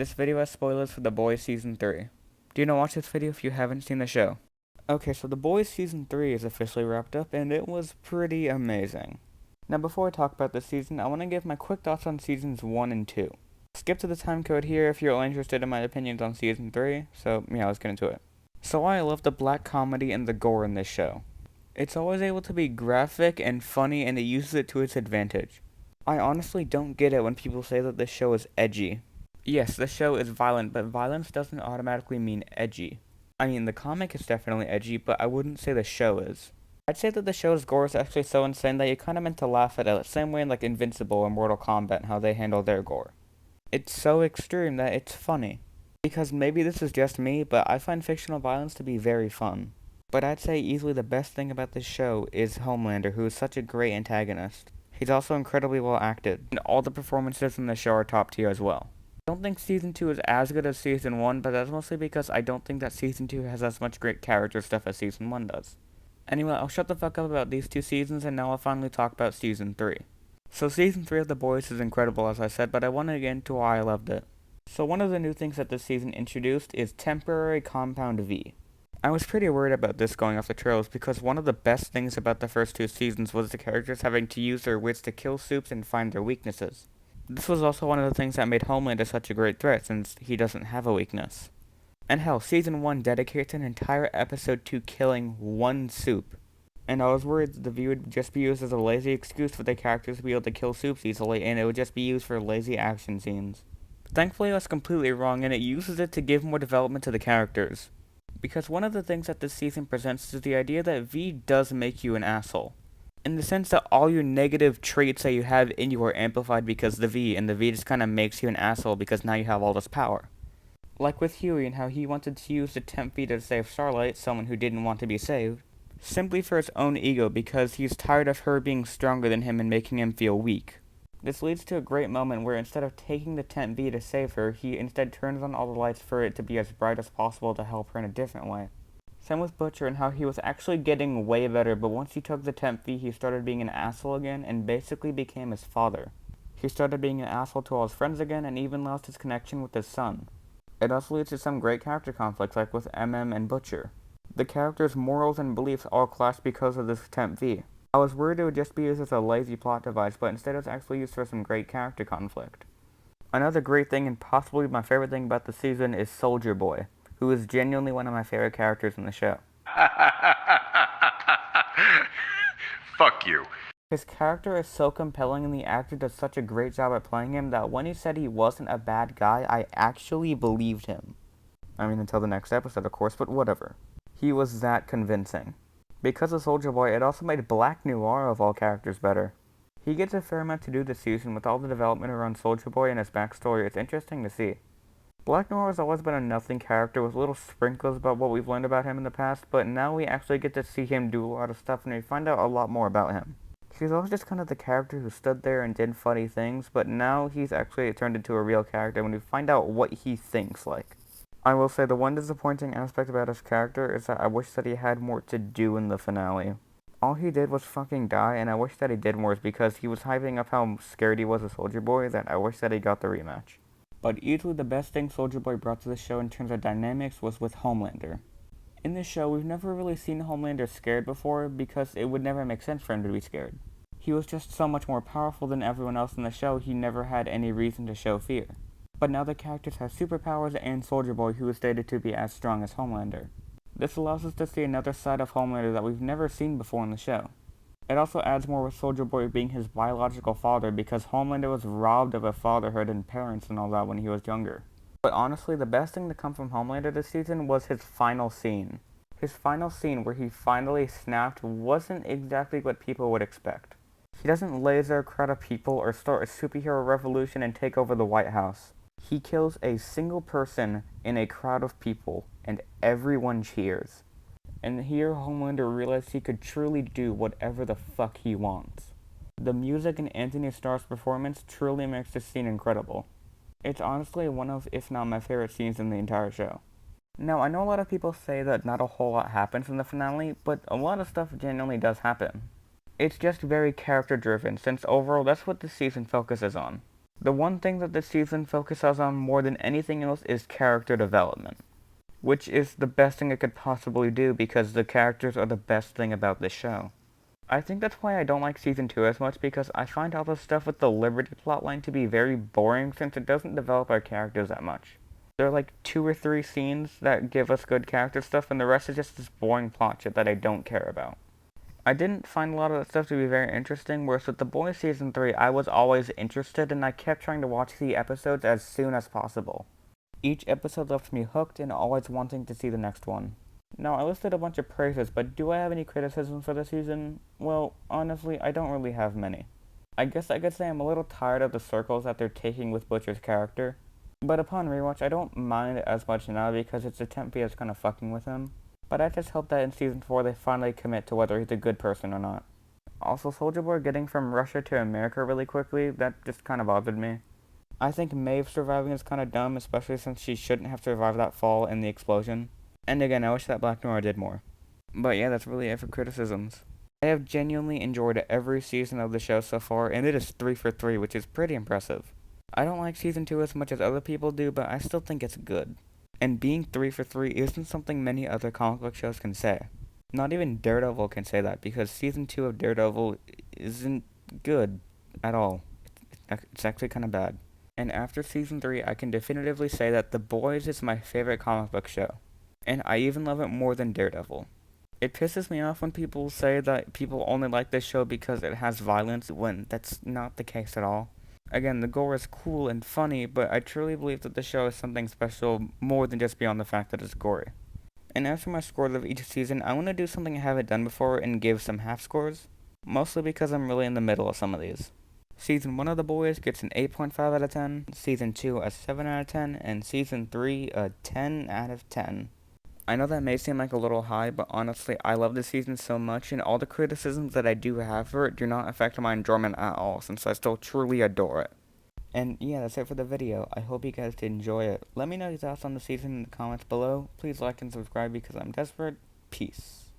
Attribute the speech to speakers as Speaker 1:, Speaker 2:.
Speaker 1: This video has spoilers for The Boys Season 3. Do you want to watch this video if you haven't seen the show? Okay, so The Boys Season 3 is officially wrapped up, and it was pretty amazing. Now before I talk about this season, I want to give my quick thoughts on Seasons 1 and 2. Skip to the time code here if you're interested in my opinions on Season 3, so yeah, let's get into it. So I love the black comedy and the gore in this show. It's always able to be graphic and funny, and it uses it to its advantage. I honestly don't get it when people say that this show is edgy. Yes, the show is violent, but violence doesn't automatically mean edgy. I mean, the comic is definitely edgy, but I wouldn't say the show is. I'd say that the show's gore is actually so insane that you kinda meant to laugh at it, the same way in like Invincible or Mortal Kombat and how they handle their gore. It's so extreme that it's funny. Because maybe this is just me, but I find fictional violence to be very fun. But I'd say easily the best thing about this show is Homelander, who is such a great antagonist. He's also incredibly well acted, and all the performances in the show are top tier as well. I don't think Season 2 is as good as Season 1, but that's mostly because I don't think that Season 2 has as much great character stuff as Season 1 does. Anyway, I'll shut the fuck up about these two seasons, and now I'll finally talk about Season 3. So Season 3 of The Boys is incredible, as I said, but I want to get into why I loved it. So one of the new things that this season introduced is Temporary Compound V. I was pretty worried about this going off the trails because one of the best things about the first two seasons was the characters having to use their wits to kill Supes and find their weaknesses. This was also one of the things that made Homelander such a great threat since he doesn't have a weakness. And hell, Season 1 dedicates an entire episode to killing one Supe. And I was worried that the V would just be used as a lazy excuse for the characters to be able to kill Supes easily, and it would just be used for lazy action scenes. Thankfully I was completely wrong, and it uses it to give more development to the characters. Because one of the things that this season presents is the idea that V does make you an asshole. In the sense that all your negative traits that you have in you are amplified because of the V, and the V just kinda makes you an asshole because now you have all this power. Like with Huey and how he wanted to use the Temp V to save Starlight, someone who didn't want to be saved, simply for his own ego because he's tired of her being stronger than him and making him feel weak. This leads to a great moment where instead of taking the Temp V to save her, he instead turns on all the lights for it to be as bright as possible to help her in a different way. Same with Butcher and how he was actually getting way better, but once he took the Temp V, he started being an asshole again and basically became his father. He started being an asshole to all his friends again and even lost his connection with his son. It also leads to some great character conflicts like with MM and Butcher. The characters' morals and beliefs all clash because of this Temp V. I was worried it would just be used as a lazy plot device, but instead it was actually used for some great character conflict. Another great thing, and possibly my favorite thing about the season, is Soldier Boy, who is genuinely one of my favorite characters in the show.
Speaker 2: Fuck you.
Speaker 1: His character is so compelling and the actor does such a great job at playing him that when he said he wasn't a bad guy, I actually believed him. I mean, until the next episode, of course, but whatever. He was that convincing. Because of Soldier Boy, it also made Black Noir of all characters better. He gets a fair amount to do this season with all the development around Soldier Boy and his backstory. It's interesting to see. Black Noir has always been a nothing character with little sprinkles about what we've learned about him in the past, but now we actually get to see him do a lot of stuff and we find out a lot more about him. He's always just kind of the character who stood there and did funny things, but now he's actually turned into a real character when we find out what he thinks like. I will say the one disappointing aspect about his character is that I wish that he had more to do in the finale. All he did was fucking die, and I wish that he did more because he was hyping up how scared he was of Soldier Boy that I wish that he got the rematch. But easily the best thing Soldier Boy brought to the show in terms of dynamics was with Homelander. In this show, we've never really seen Homelander scared before because it would never make sense for him to be scared. He was just so much more powerful than everyone else in the show, he never had any reason to show fear. But now the characters have superpowers and Soldier Boy, who is stated to be as strong as Homelander. This allows us to see another side of Homelander that we've never seen before in the show. It also adds more with Soldier Boy being his biological father because Homelander was robbed of a fatherhood and parents and all that when he was younger. But honestly, the best thing to come from Homelander this season was his final scene. His final scene where he finally snapped wasn't exactly what people would expect. He doesn't laser a crowd of people or start a superhero revolution and take over the White House. He kills a single person in a crowd of people, and everyone cheers. And here Homelander realized he could truly do whatever the fuck he wants. The music in Anthony Starr's performance truly makes this scene incredible. It's honestly one of, if not my favorite scenes in the entire show. Now, I know a lot of people say that not a whole lot happens in the finale, but a lot of stuff genuinely does happen. It's just very character driven, since overall that's what this season focuses on. The one thing that this season focuses on more than anything else is character development, which is the best thing it could possibly do because the characters are the best thing about this show. I think that's why I don't like season 2 as much, because I find all the stuff with the Liberty plotline to be very boring since it doesn't develop our characters that much. There are like 2 or 3 scenes that give us good character stuff, and the rest is just this boring plot shit that I don't care about. I didn't find a lot of that stuff to be very interesting, whereas with The Boys Season 3, I was always interested, and I kept trying to watch the episodes as soon as possible. Each episode left me hooked and always wanting to see the next one. Now, I listed a bunch of praises, but do I have any criticisms for the season? Well, honestly, I don't really have many. I guess I could say I'm a little tired of the circles that they're taking with Butcher's character, but upon rewatch, I don't mind it as much now because it's a temp is kind of fucking with him. But I just hope that in season 4 they finally commit to whether he's a good person or not. Also, Soulja Boy getting from Russia to America really quickly, that just kind of bothered me. I think Maeve surviving is kind of dumb, especially since she shouldn't have survived that fall in the explosion. And again, I wish that Black Noir did more. But yeah, that's really it for criticisms. I have genuinely enjoyed every season of the show so far, and it is 3 for 3, which is pretty impressive. I don't like season 2 as much as other people do, but I still think it's good. And being 3 for 3 isn't something many other comic book shows can say. Not even Daredevil can say that, because season 2 of Daredevil isn't good at all. It's actually kind of bad. And after season 3, I can definitively say that The Boys is my favorite comic book show. And I even love it more than Daredevil. It pisses me off when people say that people only like this show because it has violence, when that's not the case at all. Again, the gore is cool and funny, but I truly believe that the show is something special more than just beyond the fact that it's gory. And as for my scores of each season, I want to do something I haven't done before and give some half scores, mostly because I'm really in the middle of some of these. Season 1 of The Boys gets an 8.5 out of 10, Season 2 a 7 out of 10, and Season 3 a 10 out of 10. I know that may seem like a little high, but honestly, I love this season so much, and all the criticisms that I do have for it do not affect my enjoyment at all, since I still truly adore it. And yeah, that's it for the video. I hope you guys did enjoy it. Let me know your thoughts on the season in the comments below. Please like and subscribe because I'm desperate. Peace.